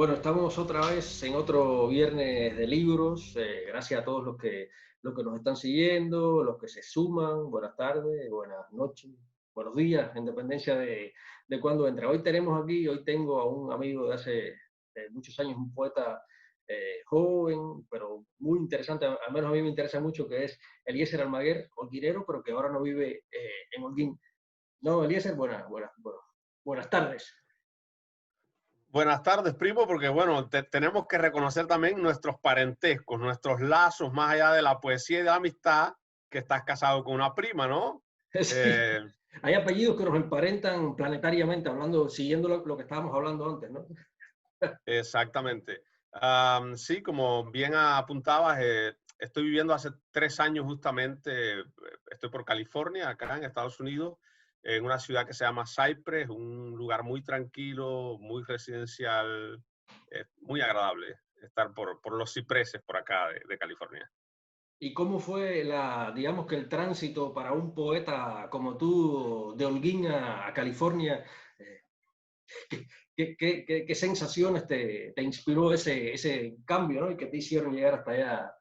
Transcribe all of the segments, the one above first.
Bueno, estamos otra vez en otro viernes de libros. Gracias a todos los que nos están siguiendo, los que se suman. Buenas tardes, buenas noches, buenos días, en dependencia de cuándo entra. Hoy tengo a un amigo de hace muchos años, un poeta joven, pero muy interesante, al menos a mí me interesa mucho, que es Eliezer Almaguer, holguinero, pero que ahora no vive en Holguín. No, Eliezer, buenas tardes. Buenas tardes, primo, porque bueno, tenemos que reconocer también nuestros parentescos, nuestros lazos, más allá de la poesía y de la amistad, que estás casado con una prima, ¿no? Sí. Eh, Hay apellidos que nos emparentan planetariamente, hablando, siguiendo lo que estábamos hablando antes, ¿no? Exactamente. Sí, como bien apuntabas, estoy viviendo hace 3 años justamente, estoy por California, acá en Estados Unidos, en una ciudad que se llama Cypress, un lugar muy tranquilo, muy residencial, muy agradable estar por los cipreses por acá de California. ¿Y cómo fue digamos que el tránsito para un poeta como tú, de Holguín a California? Eh, ¿Qué sensaciones te inspiró ese cambio, ¿no? Y que te hicieron llegar hasta allá?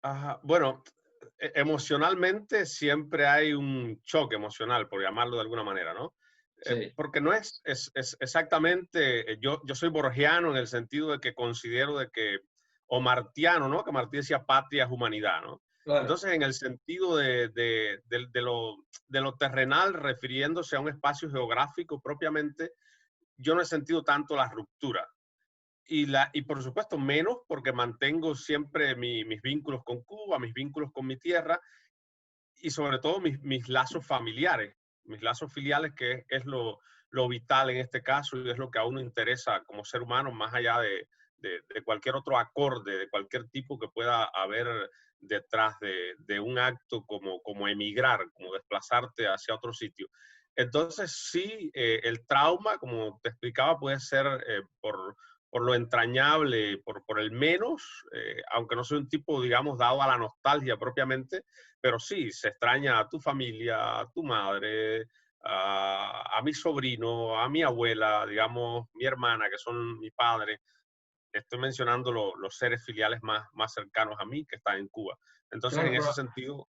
Ajá, bueno, emocionalmente siempre hay un choque emocional, por llamarlo de alguna manera, ¿no? Sí, Porque no es exactamente, yo soy borgiano en el sentido de que considero de que, o martiano, ¿no? Que Martí decía patria es humanidad, ¿no? claro. Entonces, en el sentido de lo terrenal, refiriéndose a un espacio geográfico propiamente, yo no he sentido tanto la ruptura y por supuesto menos porque mantengo siempre mis vínculos con Cuba, mis vínculos con mi tierra y sobre todo mis lazos familiares, mis lazos filiales, que es lo vital en este caso y es lo que a uno interesa como ser humano, más allá de cualquier otro acorde, de cualquier tipo que pueda haber detrás de un acto como emigrar, como desplazarte hacia otro sitio. Entonces, sí, el trauma, como te explicaba, puede ser por lo entrañable, por el menos, aunque no soy un tipo, digamos, dado a la nostalgia propiamente, pero sí, se extraña a tu familia, a tu madre, a mi sobrino, a mi abuela, digamos, mi hermana, que son mi padre. Estoy mencionando los seres filiales más cercanos a mí que están en Cuba. Entonces, Claro, en ese sentido,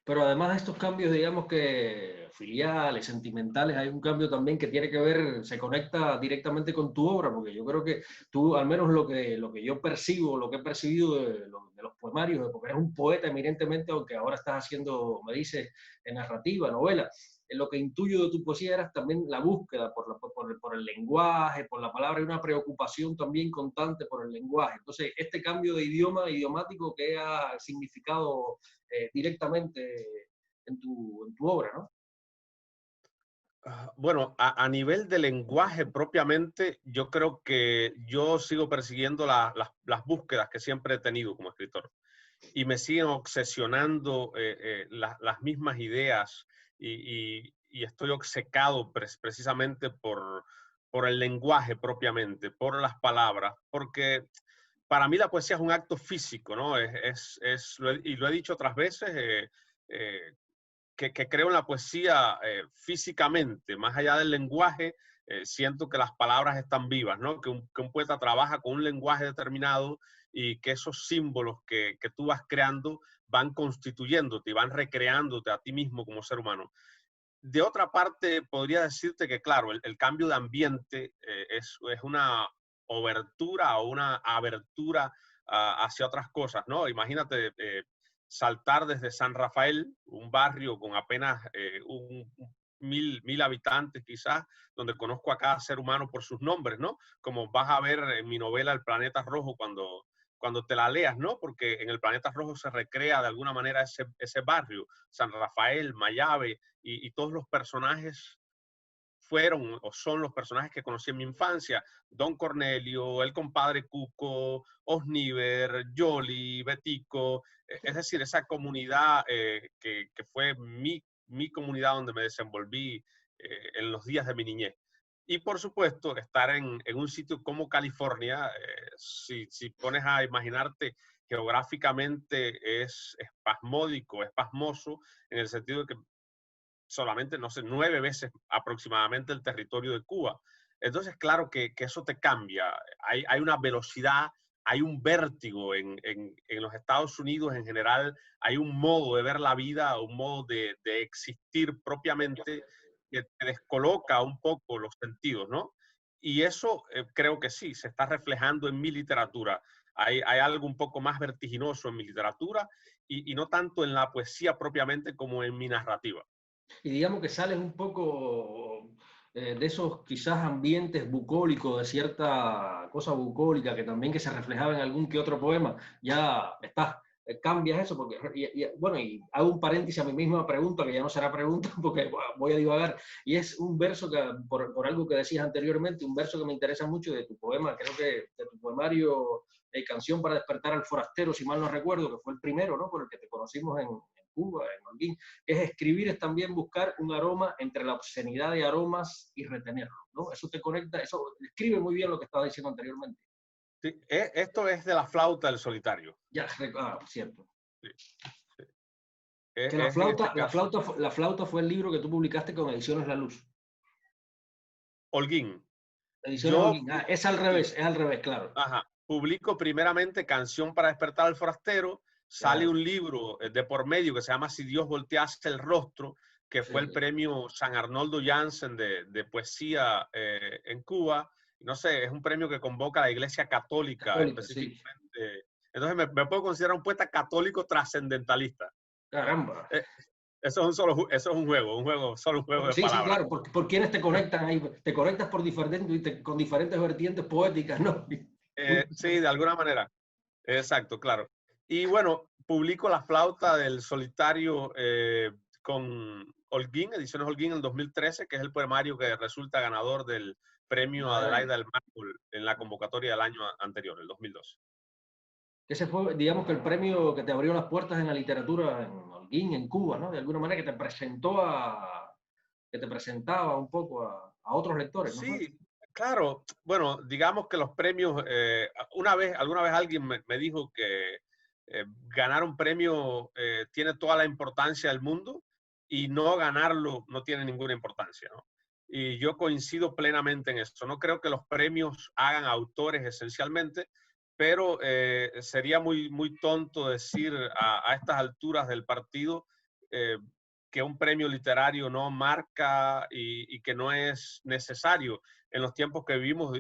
pero además de estos cambios, digamos que filiales, sentimentales, hay un cambio también que tiene que ver, se conecta directamente con tu obra, porque yo creo que tú, al menos lo que yo percibo, lo que he percibido de los poemarios, porque eres un poeta eminentemente, aunque ahora estás haciendo, me dices, en narrativa, novela, lo que intuyo de tu poesía era también la búsqueda por el lenguaje, por la palabra, y una preocupación también constante por el lenguaje. Entonces, este cambio de idioma, idiomático que ha significado directamente en tu obra, ¿no? bueno, a nivel de lenguaje propiamente, yo creo que yo sigo persiguiendo las búsquedas que siempre he tenido como escritor. Y me siguen obsesionando las mismas ideas y estoy obcecado precisamente por el lenguaje propiamente, por las palabras, porque para mí la poesía es un acto físico, ¿no? Y lo he dicho otras veces, eh, que creo en la poesía físicamente, más allá del lenguaje, siento que las palabras están vivas, ¿no? Que un poeta trabaja con un lenguaje determinado y que esos símbolos que tú vas creando van constituyéndote y van recreándote a ti mismo como ser humano. De otra parte, podría decirte que, claro, el cambio de ambiente es una obertura o una abertura hacia otras cosas, ¿no? Imagínate saltar desde San Rafael, un barrio con apenas mil habitantes quizás, donde conozco a cada ser humano por sus nombres, ¿no? Como vas a ver en mi novela El Planeta Rojo cuando te la leas, ¿no? Porque en El Planeta Rojo se recrea de alguna manera ese barrio, San Rafael, Mayave, y todos los personajes fueron o son los personajes que conocí en mi infancia. Don Cornelio, el compadre Cuco, Osniver, Yoli, Betico, es decir, esa comunidad que fue mi comunidad donde me desenvolví en los días de mi niñez. Y por supuesto, estar en un sitio como California, si pones a imaginarte geográficamente es espasmódico, espasmoso, en el sentido de que solamente, no sé, 9 veces aproximadamente el territorio de Cuba. Entonces, claro que eso te cambia. Hay una velocidad, hay un vértigo en los Estados Unidos en general, hay un modo de ver la vida, un modo de existir propiamente que te descoloca un poco los sentidos, ¿no? Y eso creo que sí, se está reflejando en mi literatura. Hay algo un poco más vertiginoso en mi literatura y no tanto en la poesía propiamente como en mi narrativa. Y digamos que sales un poco de esos quizás ambientes bucólicos, de cierta cosa bucólica que también que se reflejaba en algún que otro poema, ya estás, cambias eso, porque, bueno, y hago un paréntesis a mi misma pregunta, que ya no será pregunta porque voy a divagar, y es un verso que, por algo que decías anteriormente, un verso que me interesa mucho de tu poema, creo que de tu poemario Canción para despertar al forastero, si mal no recuerdo, que fue el primero, ¿no? Por el que te conocimos en Cuba, en Holguín, es escribir, es también buscar un aroma entre la obscenidad de aromas y retenerlo, ¿no? Eso te conecta, eso describe muy bien lo que estaba diciendo anteriormente. Sí, esto es de la flauta del solitario. Ya, cierto. Sí, sí. Que Es en este caso la flauta fue el libro que tú publicaste con Ediciones La Luz. Holguín. Ediciones Yo Holguín. Es al revés, claro. ajá, publico primeramente Canción para despertar al forastero, sale Claro, un libro de por medio que se llama Si Dios voltease el rostro, que fue el sí, premio San Arnoldo Janssen de poesía en Cuba. No sé, es un premio que convoca a la Iglesia Católica católica, sí. específicamente. Entonces me puedo considerar un poeta católico trascendentalista. Caramba. Eh, eso es un juego, solo un juego de Sí, sí, palabras. claro, por quienes te conectan ahí, te conectas por con diferentes vertientes poéticas, ¿no? Muy Sí, de alguna manera. Exacto, claro. Y bueno, publico La flauta del solitario con Holguín, Ediciones Holguín en el 2013, que es el poemario que resulta ganador del premio Adelaida del Mármol en la convocatoria del año anterior, el 2012. Ese fue, digamos que el premio que te abrió las puertas en la literatura en Holguín, en Cuba, ¿no? De alguna manera que te que te presentaba un poco a otros lectores, ¿no fue? Sí, claro. Bueno, digamos que los premios, alguna vez alguien me dijo que ganar un premio tiene toda la importancia del mundo y no ganarlo no tiene ninguna importancia, ¿no? Y yo coincido plenamente en eso. No creo que los premios hagan autores esencialmente, pero sería muy tonto decir a estas alturas del partido eh, que un premio literario no marca y que no es necesario en los tiempos que vivimos,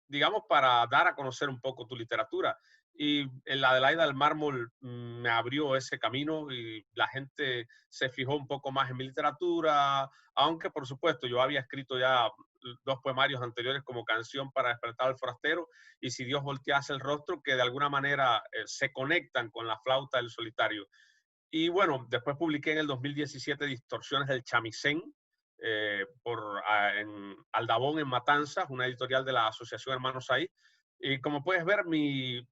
digamos, para dar a conocer un poco tu literatura. Y la Adelaida del Mármol me abrió ese camino y la gente se fijó un poco más en mi literatura, aunque por supuesto yo había escrito ya dos poemarios anteriores como Canción para despertar al forastero y Si Dios voltease el rostro, que de alguna manera se conectan con la flauta del solitario. Y bueno, después publiqué en el 2017 Distorsiones del Chamisén en Aldabón, en Matanzas, una editorial de la Asociación Hermanos Ahí. Y como puedes ver, mis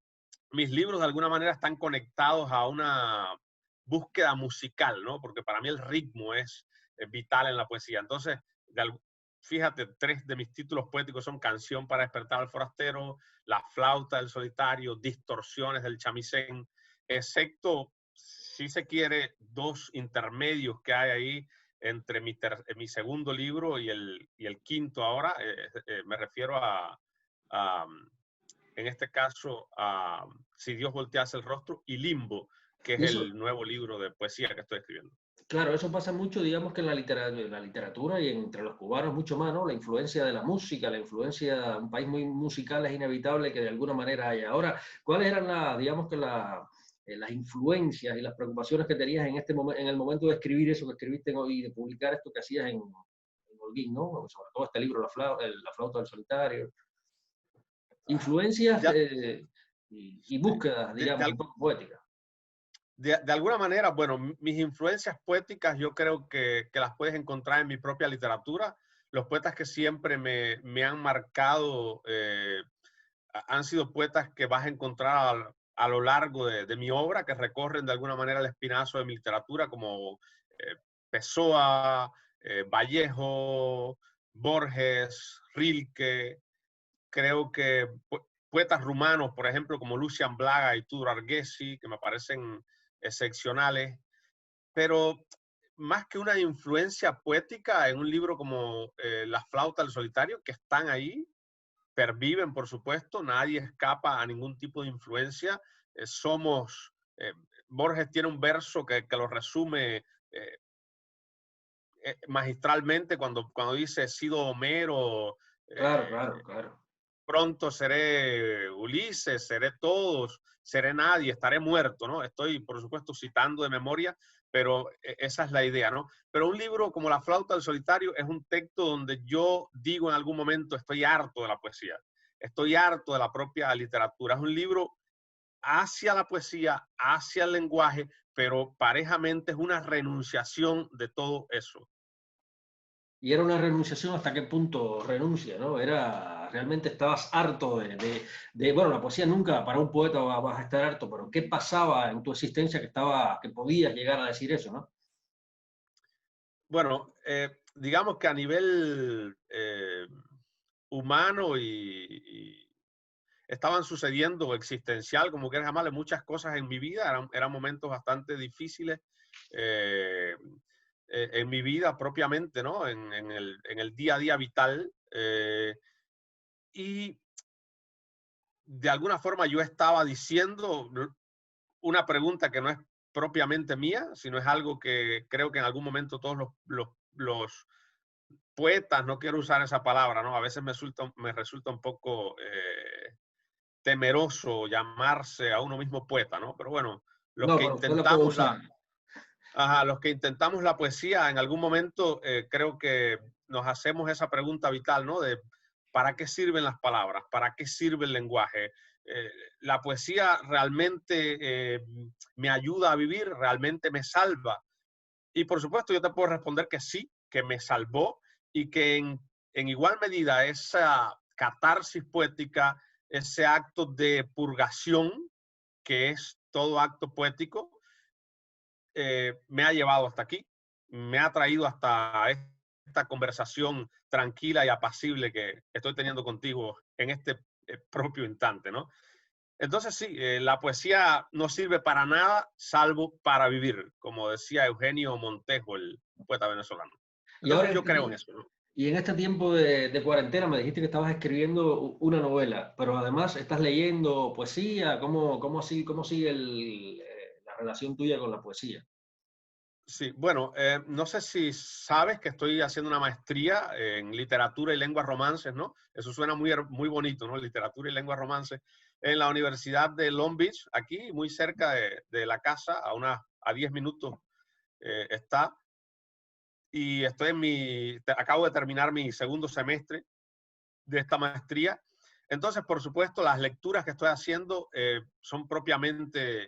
libros de alguna manera están conectados a una búsqueda musical, ¿no? Porque para mí el ritmo es vital en la poesía. Entonces, fíjate, tres de mis títulos poéticos son Canción para despertar al forastero, La flauta del solitario, Distorsiones del Chamisén, excepto, si se quiere, dos intermedios que hay ahí entre mi segundo libro y el quinto ahora. Me refiero a en este caso, a Si Dios voltease el rostro y Limbo, que es Y eso, el nuevo libro de poesía que estoy escribiendo. claro, eso pasa mucho, digamos que en la literatura y entre los cubanos mucho más, ¿no? La influencia de la música, la influencia, un país muy musical es inevitable que de alguna manera haya. Ahora, ¿cuáles eran digamos que las influencias y las preocupaciones que tenías en en el momento de escribir eso que escribiste y de publicar esto que hacías en Holguín, ¿no? Sobre todo este libro, La flauta del solitario. Influencias De, y búsquedas, de, digamos, un poco poéticas. de alguna manera, bueno, mis influencias poéticas yo creo que las puedes encontrar en mi propia literatura. Los poetas que siempre me han marcado han sido poetas que vas a encontrar a lo largo de mi obra, que recorren de alguna manera el espinazo de mi literatura, como Pessoa, Vallejo, Borges, Rilke. Creo que poetas rumanos, por ejemplo, como Lucian Blaga y Tudor Arguesi, que me parecen excepcionales. Pero más que una influencia poética en un libro como La flauta del solitario, que están ahí, perviven, por supuesto, nadie escapa a ningún tipo de influencia. Borges tiene un verso que lo resume magistralmente cuando dice, he sido Homero, Claro, claro, claro. pronto seré Ulises, seré todos, seré nadie, estaré muerto, ¿no? Estoy, por supuesto, citando de memoria, pero esa es la idea, ¿no? Pero un libro como La flauta del solitario es un texto donde yo digo en algún momento, estoy harto de la poesía, estoy harto de la propia literatura. Es un libro hacia la poesía, hacia el lenguaje, pero parejamente es una renunciación de todo eso. Y era una renunciación, ¿hasta qué punto renuncia, no? Era, realmente estabas harto bueno, la poesía nunca, para un poeta vas a estar harto, pero ¿qué pasaba en tu existencia que podías llegar a decir eso, no? Bueno, digamos que a nivel humano y estaban sucediendo existencial, como quieras llamarle, muchas cosas en mi vida, eran momentos bastante difíciles eh, en mi vida propiamente, ¿no? En el día a día vital. Y de alguna forma yo estaba diciendo una pregunta que no es propiamente mía, sino es algo que creo que en algún momento todos los poetas, no quiero usar esa palabra, ¿no? A veces me resulta un poco temeroso llamarse a uno mismo poeta, ¿no? Pero bueno, los No, que pero usted la puede intentamos usar. los que intentamos la poesía, en algún momento creo que nos hacemos esa pregunta vital, ¿no? De ¿para qué sirven las palabras? ¿Para qué sirve el lenguaje? Eh, la poesía realmente me ayuda a vivir, realmente me salva. Y por supuesto yo te puedo responder que sí, que me salvó y que en igual medida esa catarsis poética, ese acto de purgación, que es todo acto poético, me ha llevado hasta aquí, me ha traído hasta esta conversación tranquila y apacible que estoy teniendo contigo en este propio instante, ¿no? Entonces sí, la poesía no sirve para nada salvo para vivir, como decía Eugenio Montejo, el poeta venezolano. Y ahora Entonces en yo este creo en tiempo, eso, ¿no? y en este tiempo de cuarentena me dijiste que estabas escribiendo una novela, pero además estás leyendo poesía. ¿Cómo sigue la relación tuya con la poesía? Sí, bueno, no sé si sabes que estoy haciendo una maestría en literatura y lenguas romances, ¿no? Eso suena muy bonito, ¿no? Literatura y lenguas romances en la Universidad de Long Beach, aquí, muy cerca de la casa, a 10 minutos está. Y acabo de terminar mi segundo semestre de esta maestría. Entonces, por supuesto, las lecturas que estoy haciendo son propiamente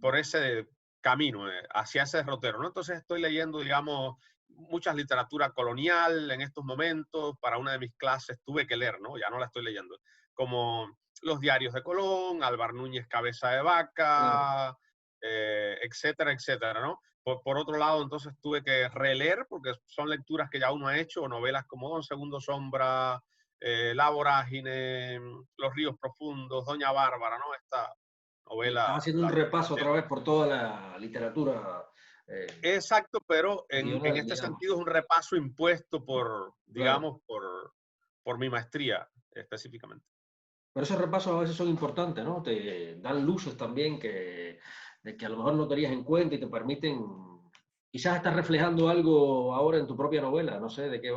por ese camino, hacia ese derrotero, ¿no? Entonces estoy leyendo, digamos, mucha literatura colonial en estos momentos. Para una de mis clases tuve que leer, ¿no? Ya no la estoy leyendo. Como los diarios de Colón, Álvar Núñez Cabeza de Claro. Vaca, etcétera, etcétera, ¿no? Por otro lado, entonces tuve que releer, porque son lecturas que ya uno ha hecho, novelas como Don Segundo Sombra, La Vorágine, Los Ríos Profundos, Doña Bárbara, ¿no? Esta Y estás novela haciendo un repaso otra vez por toda la literatura eh, exacto, pero en regional, este digamos. sentido es un repaso impuesto por, Claro. digamos, por mi maestría específicamente. Pero esos repasos a veces son importantes, ¿no? Te dan luces también de que a lo mejor no tenías en cuenta y te permiten, quizás estás reflejando algo ahora en tu propia novela, no sé Sí. de qué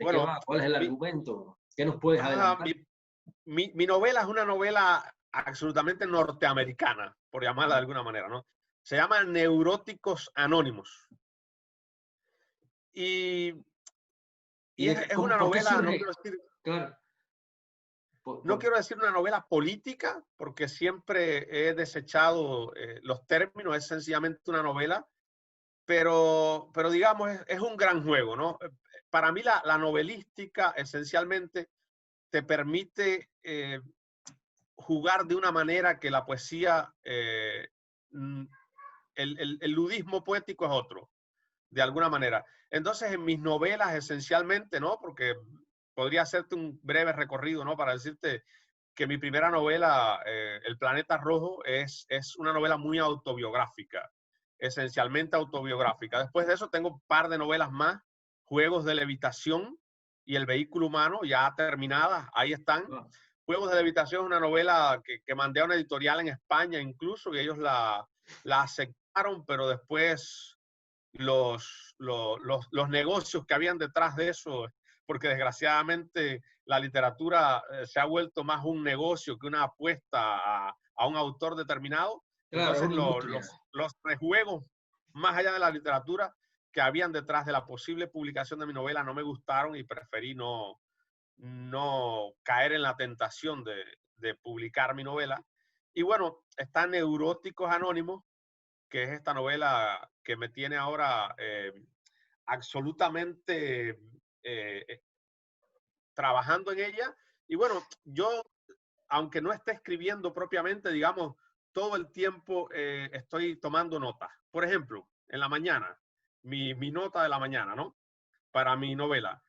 Bueno, va, cuál es el mi, argumento, qué nos puedes ah, adelantar. mi, mi novela es una novela absolutamente norteamericana, por llamarla de Ajá. alguna manera, ¿no? Se llama Neuróticos Anónimos. Y, y ¿Y es una por qué novela, surge? Claro, no quiero decir una novela política, porque siempre he desechado los términos, es sencillamente una novela, pero digamos, es un gran juego, ¿no? Para mí la novelística esencialmente te permite jugar de una manera que la poesía, mm, el ludismo poético es otro, de alguna manera. Entonces, en mis novelas esencialmente, ¿no? Porque podría hacerte un breve recorrido, ¿no? Para decirte que mi primera novela, El Planeta Rojo, es una novela muy autobiográfica. esencialmente autobiográfica. Después de eso tengo un par de novelas más, Juegos de Levitación y El Vehículo Humano, ya terminadas, ahí están. Juegos de Levitación es una novela que mandé a una editorial en España incluso, y ellos la aceptaron, pero después los negocios que habían detrás de eso, porque desgraciadamente la literatura se ha vuelto más un negocio que una apuesta a un autor determinado. Claro, Entonces industria. los rejuegos más allá de la literatura que habían detrás de la posible publicación de mi novela no me gustaron y preferí no caer en la tentación de publicar mi novela. Y bueno, está Neuróticos Anónimos, que es esta novela que me tiene ahora absolutamente trabajando en ella. Y bueno, yo, aunque no esté escribiendo propiamente, digamos, todo el tiempo estoy tomando notas. Por ejemplo, en la mañana, mi nota de la mañana, ¿no? Para mi novela.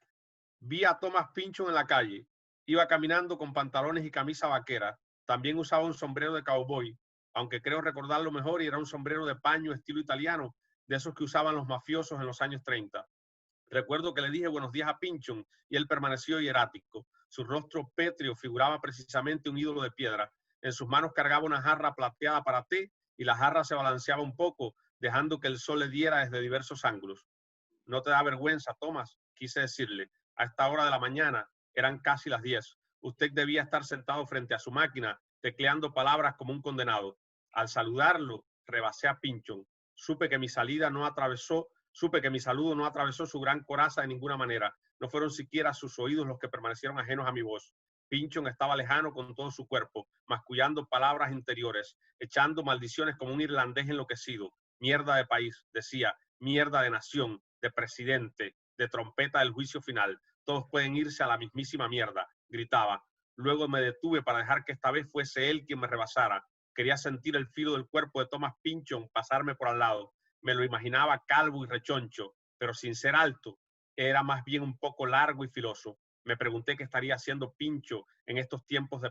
Vi a Thomas Pynchon en la calle. Iba caminando con pantalones y camisa vaquera. También usaba un sombrero de cowboy, aunque creo recordarlo mejor y era un sombrero de paño estilo italiano, de esos que usaban los mafiosos en los años 30. Recuerdo que le dije buenos días a Pynchon y él permaneció hierático. Su rostro pétreo figuraba precisamente un ídolo de piedra. En sus manos cargaba una jarra plateada para té y la jarra se balanceaba un poco, dejando que el sol le diera desde diversos ángulos. ¿No te da vergüenza, Thomas?, quise decirle. A esta hora de la mañana eran casi las 10. Usted debía estar sentado frente a su máquina, tecleando palabras como un condenado. Al saludarlo, rebasé a Pynchon. Supe que mi saludo no atravesó su gran coraza de ninguna manera. No fueron siquiera sus oídos los que permanecieron ajenos a mi voz. Pynchon estaba lejano con todo su cuerpo, mascullando palabras interiores, echando maldiciones como un irlandés enloquecido. Mierda de país, decía, mierda de nación, de presidente, de trompeta del juicio final. Todos pueden irse a la mismísima mierda, gritaba. Luego me detuve para dejar que esta vez fuese él quien me rebasara. Quería sentir el filo del cuerpo de Thomas Pynchon pasarme por al lado. Me lo imaginaba calvo y rechoncho, pero sin ser alto. Era más bien un poco largo y filoso. Me pregunté qué estaría haciendo Pynchon en estos tiempos de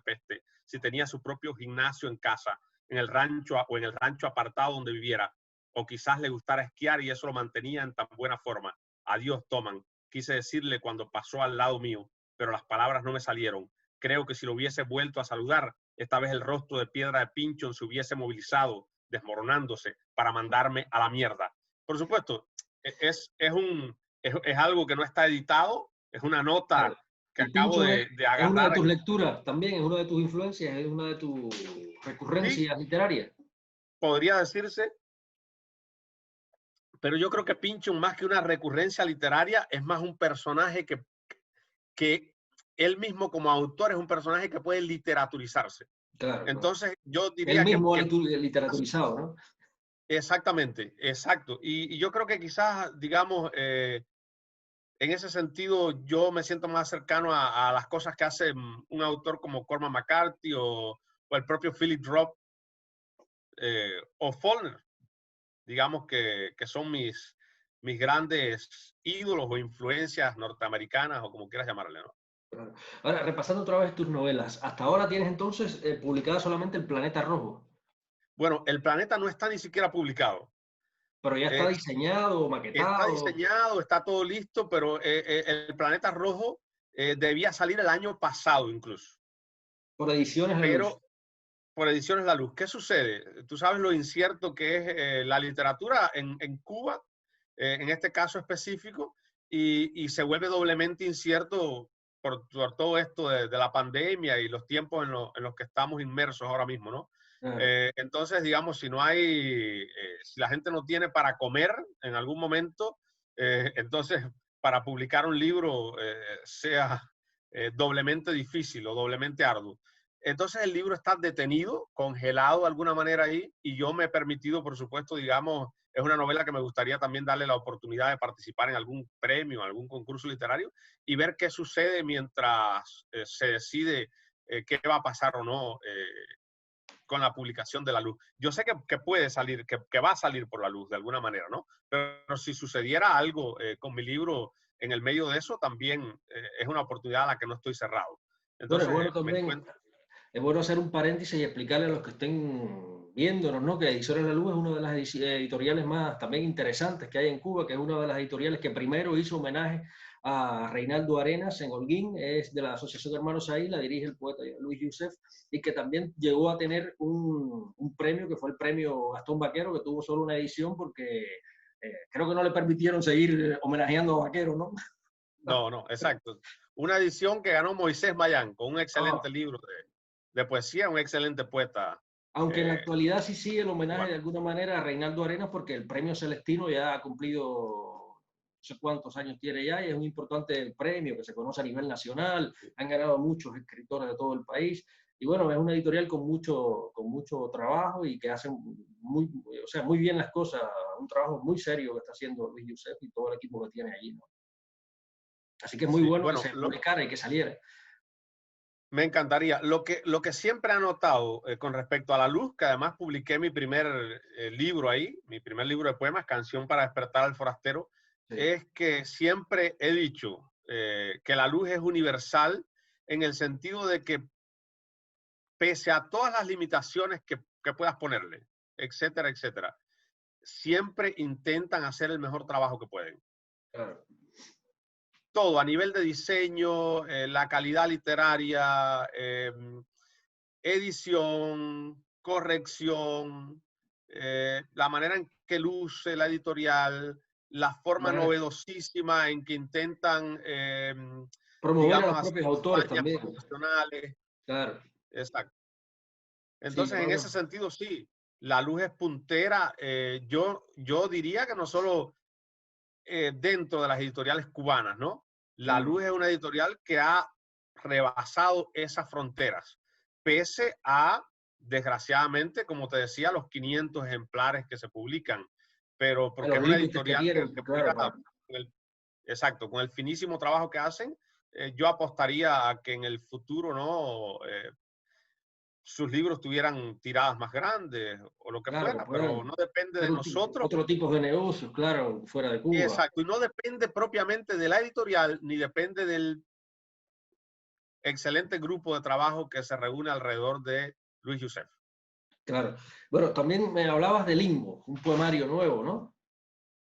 peste, si tenía su propio gimnasio en casa, en el rancho apartado donde viviera, o quizás le gustara esquiar y eso lo mantenía en tan buena forma. Adiós, Thomas, quise decirle cuando pasó al lado mío, pero las palabras no me salieron. Creo que si lo hubiese vuelto a saludar, esta vez el rostro de piedra de Pynchon se hubiese movilizado, desmoronándose, para mandarme a la mierda. Por supuesto, es algo que no está editado, es una nota Claro. que Y acabo Pynchon de es una de agarrar. tus lecturas también, es una de tus influencias, es una de tus Sí, recurrencias literarias. podría decirse, pero yo creo que Pynchon, más que una recurrencia literaria, es más un personaje que él mismo como autor es un personaje que puede literaturizarse. Claro, claro. Entonces yo Él diría mismo ha que literaturizado, ¿no? exactamente, exacto. Y yo creo que quizás, digamos, en ese sentido yo me siento más cercano a las cosas que hace un autor como Cormac McCarthy o el propio Philip Roth o Faulkner, digamos que son mis grandes ídolos o influencias norteamericanas o como quieras llamarle, ¿no? Claro. Ahora, repasando otra vez tus novelas, hasta ahora tienes entonces publicada solamente El Planeta Rojo, Bueno, El Planeta no está ni siquiera publicado. pero ya está diseñado, Está maquetado, diseñado, está todo listo, pero El Planeta Rojo debía salir el año pasado incluso. por Ediciones La Luz. Pero por Ediciones La Luz. ¿Qué sucede? Tú sabes lo incierto que es la literatura en Cuba, en este caso específico, y se vuelve doblemente incierto por todo esto de la pandemia y los tiempos en los que estamos inmersos ahora mismo, ¿no? Entonces, digamos, si si la gente no tiene para comer en algún momento, entonces para publicar un libro sea doblemente difícil o doblemente arduo. Entonces el libro está detenido, congelado de alguna manera ahí, y yo me he permitido, por supuesto, digamos, es una novela que me gustaría también darle la oportunidad de participar en algún premio, en algún concurso literario, y ver qué sucede mientras se decide qué va a pasar o no con la publicación de La Luz. Yo sé que puede salir, que va a salir por La Luz de alguna manera, ¿no? Pero si sucediera algo con mi libro en el medio de eso, también es una oportunidad a la que no estoy cerrado. Bueno, es Entonces, bueno me también, encuentro. es bueno hacer un paréntesis y explicarle a los que estén viéndonos, ¿no? Que Ediciones La Luz es una de las editoriales más también interesantes que hay en Cuba, que es una de las editoriales que primero hizo homenaje a Reinaldo Arenas en Holguín, es de la Asociación de Hermanos Ahí, la dirige el poeta Luis Youssef, y que también llegó a tener un premio, que fue el premio Gastón Vaquero, que tuvo solo una edición porque creo que no le permitieron seguir homenajeando a Vaquero, ¿no? No, no, exacto. Una edición que ganó Moisés Mayán con un excelente Ah, libro de poesía, un excelente poeta aunque en la eh, actualidad sí sigue el homenaje de cubano. alguna manera a Reinaldo Arenas, porque el premio Celestino ya ha cumplido no sé cuántos años tiene ya, y es un importante premio que se conoce a nivel nacional, han ganado muchos escritores de todo el país, y bueno, es una editorial con mucho trabajo y que hace muy, o sea, muy bien las cosas, un trabajo muy serio que está haciendo Luis Youssef y todo el equipo que tiene allí, ¿no? Así que es muy Sí, bueno que bueno, se publicara y que saliera. me encantaría. Lo que siempre he notado con respecto a La Luz, que además publiqué mi primer libro ahí, mi primer libro de poemas, Canción para despertar al forastero, Sí, es que siempre he dicho que la luz es universal en el sentido de que pese a todas las limitaciones que puedas ponerle, etcétera, etcétera, siempre intentan hacer el mejor trabajo que pueden. claro. Todo a nivel de diseño, la calidad literaria, edición, corrección, la manera en que luce la editorial, la forma Manera, novedosísima en que intentan, promover a digamos, los hacer propios autores campañas también. promocionales. Claro. Exacto. Sí, yo Entonces, en creo ese que sentido, sí, la luz es puntera. Yo diría que no solo dentro de las editoriales cubanas, ¿no? La mm, Luz es una editorial que ha rebasado esas fronteras, pese a, desgraciadamente, como te decía, los 500 ejemplares que se publican, pero a porque los es una límites que editorial tienen, que claro, pudiera, con exacto, con el finísimo trabajo que hacen, yo apostaría a que en el futuro, ¿no? Sus libros tuvieran tiradas más grandes o lo que claro, que fuera, pero puedan no depende de hacer nosotros. otro tipo de negocios, claro, fuera de Cuba. Exacto, y no depende propiamente de la editorial, ni depende del excelente grupo de trabajo que se reúne alrededor de Luis Youssef. Claro. Bueno, también me hablabas de Limbo, un poemario nuevo, ¿no?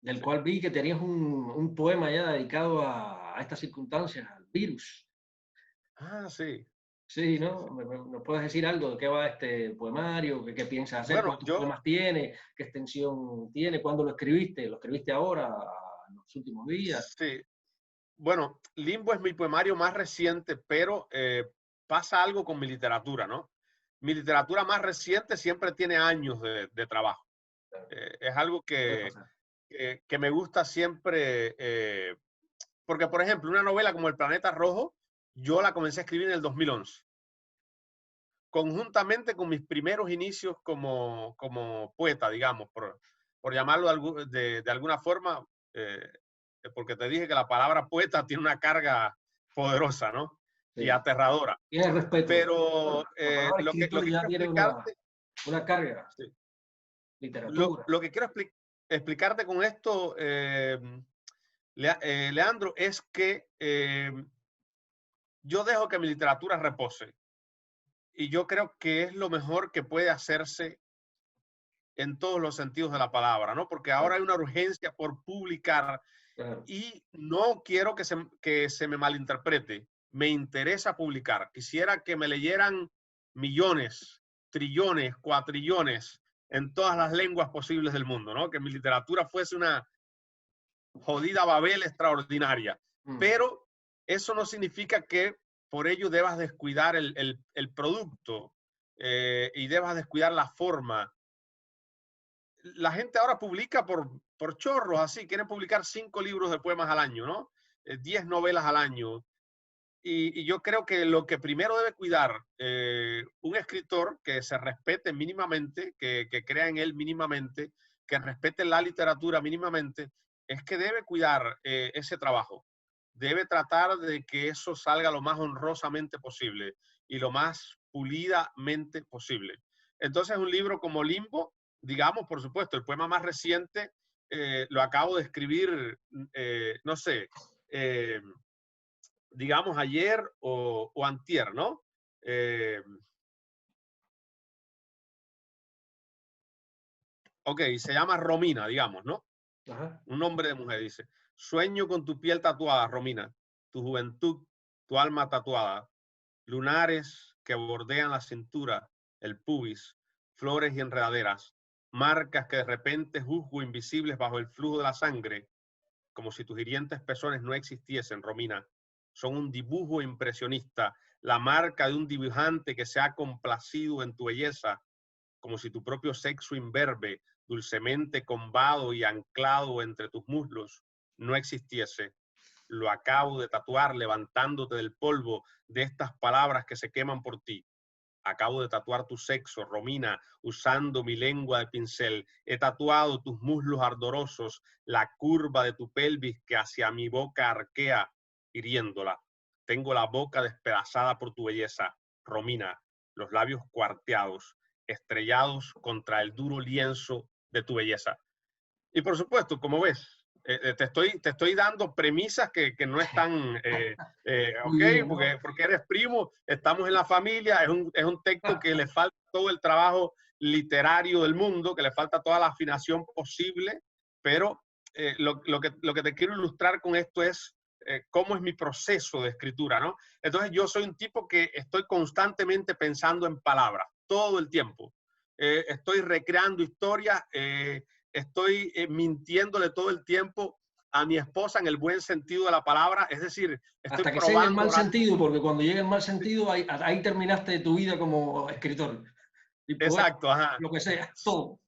Del Sí. cual vi que tenías un poema ya dedicado a estas circunstancias, al virus. Ah, sí, Sí, sí, ¿no? sí. ¿Nos puedes decir algo de qué va este poemario? ¿Qué piensas hacer? Bueno, ¿Cuántos poemas tiene? ¿Qué extensión tiene? ¿Cuándo lo escribiste? ¿Lo escribiste ahora, en los últimos días? sí. Bueno, Limbo es mi poemario más reciente, pero pasa algo con mi literatura, ¿no? Mi literatura más reciente siempre tiene años de trabajo. Claro, Es algo puede pasar. que me gusta siempre, porque, por ejemplo, una novela como El Planeta Rojo, yo la comencé a escribir en el 2011, conjuntamente con mis primeros inicios como poeta, digamos, por llamarlo de alguna forma, eh, porque te dije que la palabra poeta tiene una carga poderosa, ¿no? Y Sí. aterradora. Tienes respeto. Pero Bueno, la palabra lo escritor que ya quiero tiene explicarte, una carga, sí, literatura. lo que quiero explicarte con esto, Leandro, es que yo dejo que mi literatura repose y yo creo que es lo mejor que puede hacerse en todos los sentidos de la palabra, ¿no? Porque ahora Claro, hay una urgencia por publicar claro, y no quiero que se me malinterprete. Me interesa publicar. Quisiera que me leyeran millones, trillones, cuatrillones en todas las lenguas posibles del mundo, ¿no? Que mi literatura fuese una jodida Babel extraordinaria. mm, Pero eso no significa que por ello debas descuidar el producto y debas descuidar la forma. La gente ahora publica por chorros, así, quieren publicar 5 libros de poemas al año, ¿no? 10 novelas al año. Y yo creo que lo que primero debe cuidar un escritor que se respete mínimamente, que crea en él mínimamente, que respete la literatura mínimamente, es que debe cuidar ese trabajo. Debe tratar de que eso salga lo más honrosamente posible y lo más pulidamente posible. Entonces, un libro como Limbo, digamos, por supuesto, el poema más reciente lo acabo de escribir, no sé, eh, digamos, ayer o antier, ¿no? Eh, Ok, se llama Romina, digamos, ¿no? Ajá. Un nombre de mujer, dice. Sueño con tu piel tatuada, Romina, tu juventud, tu alma tatuada, lunares que bordean la cintura, el pubis, flores y enredaderas, marcas que de repente juzgo invisibles bajo el flujo de la sangre, como si tus hirientes pezones no existiesen, Romina. Son un dibujo impresionista, la marca de un dibujante que se ha complacido en tu belleza, como si tu propio sexo imberbe, dulcemente combado y anclado entre tus muslos, no existiese. Lo acabo de tatuar levantándote del polvo de estas palabras que se queman por ti. Acabo de tatuar tu sexo, Romina, usando mi lengua de pincel. He tatuado tus muslos ardorosos, la curva de tu pelvis que hacia mi boca arquea, hiriéndola. Tengo la boca despedazada por tu belleza, Romina, los labios cuarteados, estrellados contra el duro lienzo de tu belleza. Y por supuesto, como ves, te estoy dando premisas que no están, Muy ok, bien, ¿no? porque eres primo, estamos en la familia, es un texto que le falta todo el trabajo literario del mundo, que le falta toda la afinación posible, pero lo que te quiero ilustrar con esto es cómo es mi proceso de escritura, ¿no? Entonces yo soy un tipo que estoy constantemente pensando en palabras, todo el tiempo. Estoy recreando historias, estoy mintiéndole todo el tiempo a mi esposa en el buen sentido de la palabra, es decir, estoy Hasta que sea en el probando mal ahora. sentido, porque cuando llega el mal sentido, ahí terminaste tu vida como escritor y poeta, Exacto, ajá. lo que sea, todo.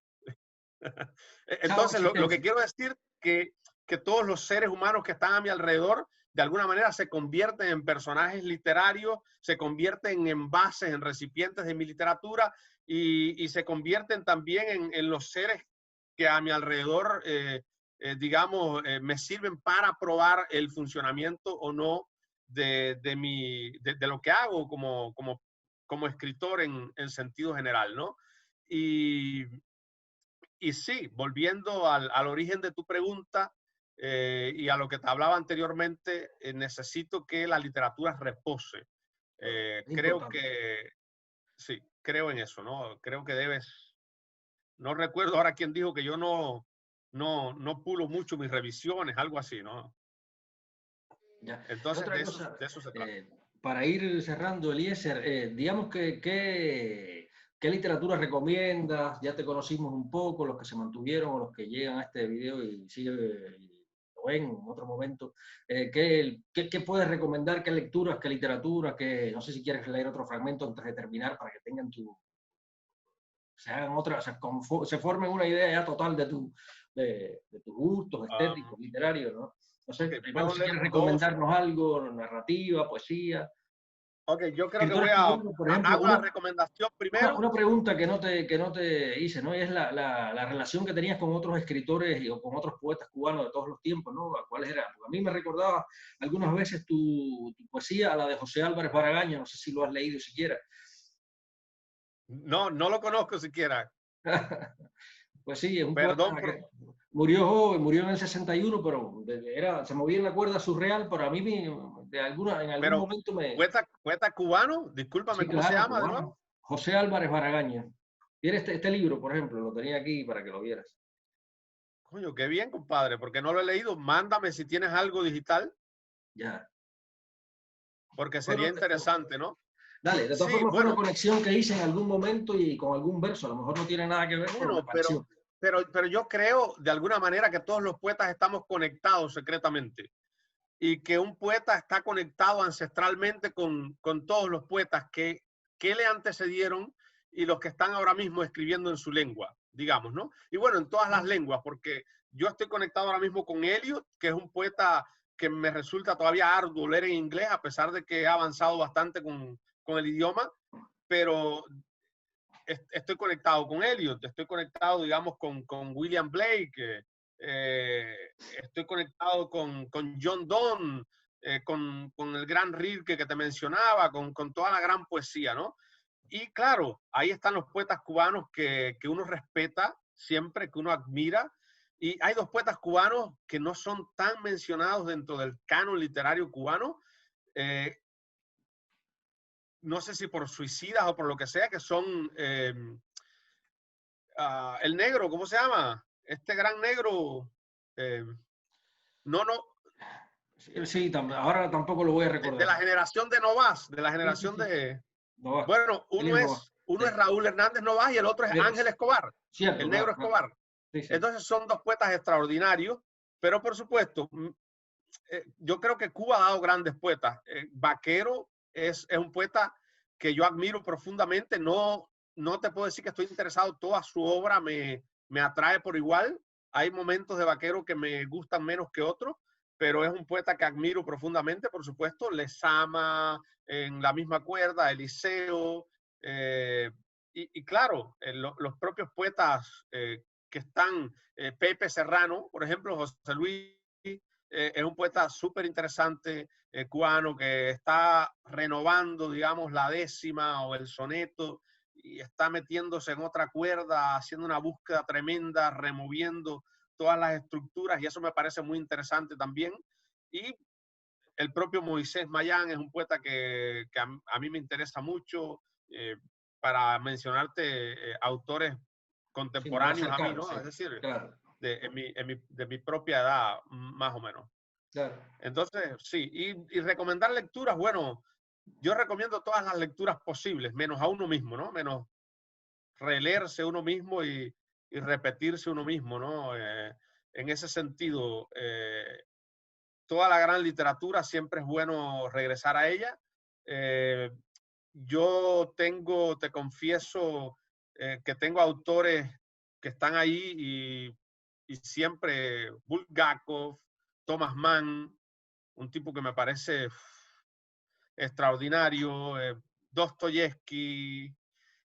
Chao, Entonces, lo que existencia. quiero decir que todos los seres humanos que están a mi alrededor, de alguna manera se convierten en personajes literarios, se convierten en envases, en recipientes de mi literatura y se convierten también en los seres que a mi alrededor, digamos, me sirven para probar el funcionamiento o no de lo que hago como escritor en sentido general, ¿no? Y, y sí, volviendo al origen de tu pregunta y a lo que te hablaba anteriormente, necesito que la literatura repose. Es Creo importante. que, sí, creo en eso, ¿no? Creo que debes, no recuerdo ahora quién dijo que yo no pulo mucho mis revisiones, algo así, ¿no? Ya. Entonces, Otra cosa, de eso se trata. para ir cerrando, Eliezer, digamos que qué literatura recomiendas. Ya te conocimos un poco, los que se mantuvieron o los que llegan a este video y siguen lo ven en otro momento. ¿Qué puedes recomendar? ¿Qué lecturas, qué literatura? No sé si quieres leer otro fragmento antes de terminar para que tengan se hagan otra, se formen una idea ya total de tus gustos estéticos, literarios, ¿no? No sé, Ok, primero puedo si leer quieres dos. recomendarnos algo, narrativa, poesía. Ok, yo creo que Escritores cubanos, por ejemplo, hago la recomendación primero. una pregunta que no te hice, ¿no? Y es la relación que tenías con otros escritores o con otros poetas cubanos de todos los tiempos, ¿no? ¿Cuáles eran? Porque a mí me recordaba algunas veces tu poesía a la de José Álvarez Baragaña, no sé si lo has leído siquiera. No, no lo conozco siquiera. Pues sí, es un poeta Perdón por, que murió joven, murió en el 61, pero se movía en la cuerda surreal, pero a mí en algún pero momento me... poeta cubano, discúlpame, Sí, ¿cómo se claro, llama de cubano. nuevo? José Álvarez Baragaña. Tiene este libro, por ejemplo, lo tenía aquí para que lo vieras. Coño, qué bien, compadre, porque no lo he leído. Mándame si tienes algo digital, Ya. porque sería Bueno, interesante, ¿no? dale, de todas Sí, formas fue una bueno, conexión que hice en algún momento y con algún verso, a lo mejor no tiene nada que ver, pero me bueno, pareció. pero yo creo de alguna manera que todos los poetas estamos conectados secretamente y que un poeta está conectado ancestralmente con todos los poetas que le antecedieron y los que están ahora mismo escribiendo en su lengua, digamos, ¿no? Y bueno, en todas las lenguas, porque yo estoy conectado ahora mismo con Eliot, que es un poeta que me resulta todavía arduo leer en inglés, a pesar de que he avanzado bastante con el idioma, pero estoy conectado con Eliot, estoy conectado, digamos, con William Blake, estoy conectado con John Donne, con el gran Rilke que te mencionaba, con toda la gran poesía, ¿no? Y claro, ahí están los poetas cubanos que uno respeta siempre, que uno admira. Y hay dos poetas cubanos que no son tan mencionados dentro del canon literario cubano, eh, no sé si por suicidas o por lo que sea, que son el negro, ¿cómo se llama? Este gran negro. eh, no, no, Sí, ahora tampoco lo voy a de recordar. la generación de Novas, de la Sí, sí, generación sí. de... No va. Bueno, Elías no va. uno Sí. es Raúl Hernández Novas y el otro es Ángel Escobar, Cierto, el negro claro, claro. Escobar. Sí, sí. Entonces son dos poetas extraordinarios, pero por supuesto, yo creo que Cuba ha dado grandes poetas. Vaquero es un poeta que yo admiro profundamente. No, no te puedo decir que estoy interesado, toda su obra me atrae por igual. Hay momentos de Vaquero que me gustan menos que otros, pero es un poeta que admiro profundamente, por supuesto. Lezama, en la misma cuerda, Eliseo, y claro, los propios poetas que están, Pepe Serrano, por ejemplo, José Luis es un poeta súper interesante, cubano, que está renovando, digamos, la décima o el soneto y está metiéndose en otra cuerda, haciendo una búsqueda tremenda, removiendo todas las estructuras y eso me parece muy interesante también. Y el propio Moisés Mayán es un poeta que a mí me interesa mucho, para mencionarte autores Sí, más contemporáneos a mí, cercano, ¿no? sí. Es decir, Claro, de mi propia edad, más o menos. claro. Entonces, sí, y recomendar lecturas, bueno, yo recomiendo todas las lecturas posibles, menos a uno mismo, ¿no? Menos releerse uno mismo y repetirse uno mismo, ¿no? En ese sentido, toda la gran literatura siempre es bueno regresar a ella. Eh, yo tengo, te confieso, que tengo autores que están ahí y siempre Bulgakov, Thomas Mann, un tipo que me parece extraordinario, Dostoyevsky,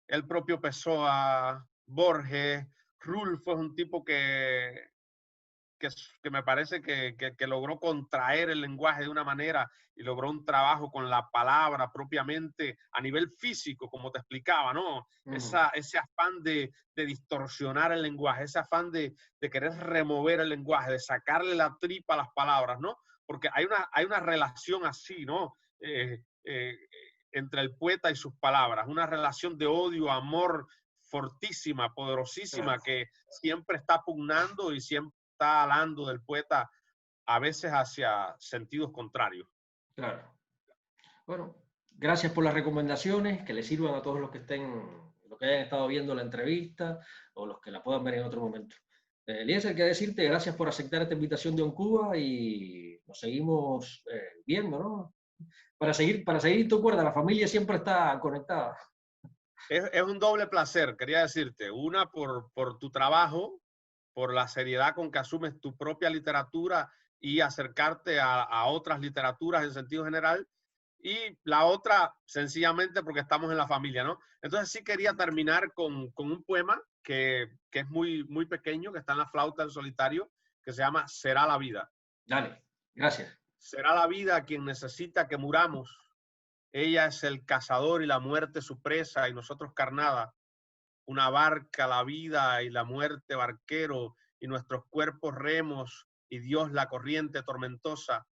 el propio Pessoa, Borges, Rulfo es un tipo que me parece que logró contraer el lenguaje de una manera y logró un trabajo con la palabra propiamente a nivel físico, como te explicaba, ¿no? Ese afán de distorsionar el lenguaje, ese afán de querer remover el lenguaje, de sacarle la tripa a las palabras, ¿no? Porque hay una relación así, ¿no? Entre el poeta y sus palabras, una relación de odio, amor fortísima, poderosísima, Claro, que siempre está pugnando y siempre está hablando del poeta a veces hacia sentidos contrarios. claro. Bueno, gracias por las recomendaciones, que les sirvan a todos los que los que hayan estado viendo la entrevista o los que la puedan ver en otro momento. Eliezer, que decirte, gracias por aceptar esta invitación de OnCuba y nos seguimos viendo, ¿no? Para seguir tu cuerda, la familia siempre está conectada. Es un doble placer, quería decirte, una por tu trabajo, por la seriedad con que asumes tu propia literatura y acercarte a otras literaturas en sentido general, y la otra sencillamente porque estamos en la familia, ¿no? Entonces sí quería terminar con un poema que es muy pequeño, que está en la flauta del solitario, que se llama Será la vida. Dale, gracias. Será la vida quien necesita que muramos. Ella es el cazador y la muerte su presa y nosotros carnada. Una barca, la vida y la muerte barquero y nuestros cuerpos remos y Dios la corriente tormentosa.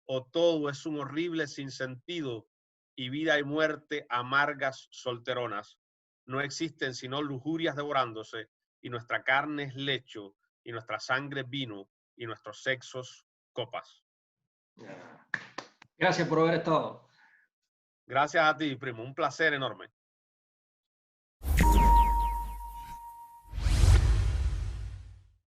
O todo es un horrible sinsentido y vida y muerte amargas solteronas. No existen sino lujurias devorándose y nuestra carne es lecho y nuestra sangre vino y nuestros sexos copas. Gracias por haber estado. Gracias a ti, primo. Un placer enorme.